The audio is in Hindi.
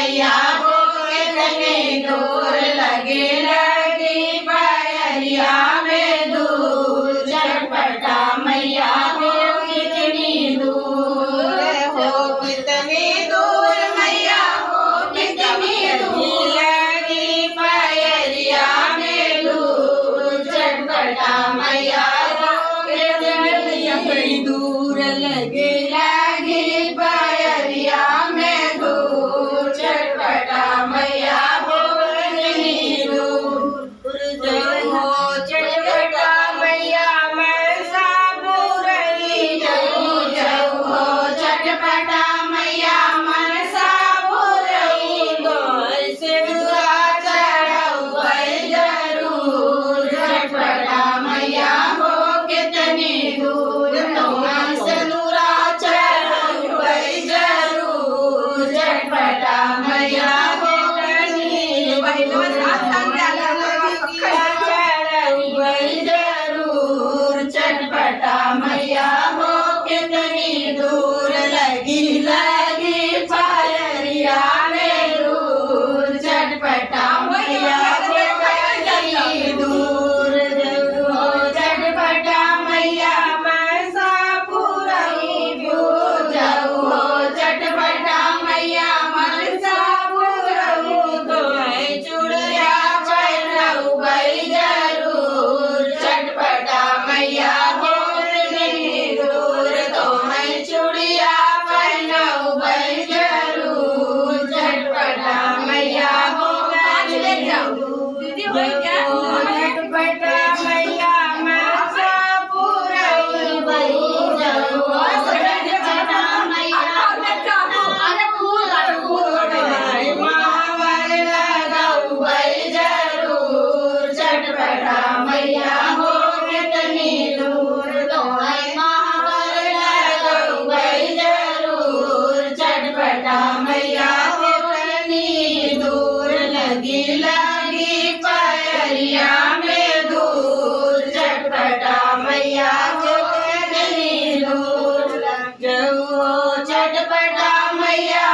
मैया हो कितनी दूर लगी लगी पायरिया में दूर चटपटा मैया हो कितनी दूर कितनी दूर मैया हो कितनी दूर लगी पायरिया में दूर चटपटा मैया हो कितनी दूर लगी लगी पायरिया में दूर चटपटा मैया हो कितनी दूर हो चटपटा मैया मैं साबुरई जाऊं जाऊं हो चटपटा मैया मैं साबुरई गोल सिंदूरा चढ़ाऊं भाई जरूर चटपटा मैया हो कितनी दूर तुम्हारा सिंदूरा चढ़ाऊं भाई जरूर चटपटा मैया हो कितनी जरूर चटपटा मैया हो कितनी दूर लगी लगी पायरिया में दूर चटपटा मैया हो कितनी दूर हो चटपटा मैया मैं सापुरई दूर जाऊं हो चटपटा मैया मैं सापुरई तो चूड़िया पहनाऊं भाई जरूर चटपटा मैया हो कितनी दूर तो मैं चूड़िया पहनाऊं भाई जरूर चटपटा मैया हो चटपटा मैया मैं सापुरई दूर जाऊं चटपटा मैया महावर लगाऊं भाई जरूर चटपटा मैया हो कितनी दूर तो महावर लगाऊं भाई जरूर चटपटा मैया हो कितनी दूर लगी लगी पायरिया में दूर चटपटा मैया हो कितनी दूर जाऊं चटपटा मैया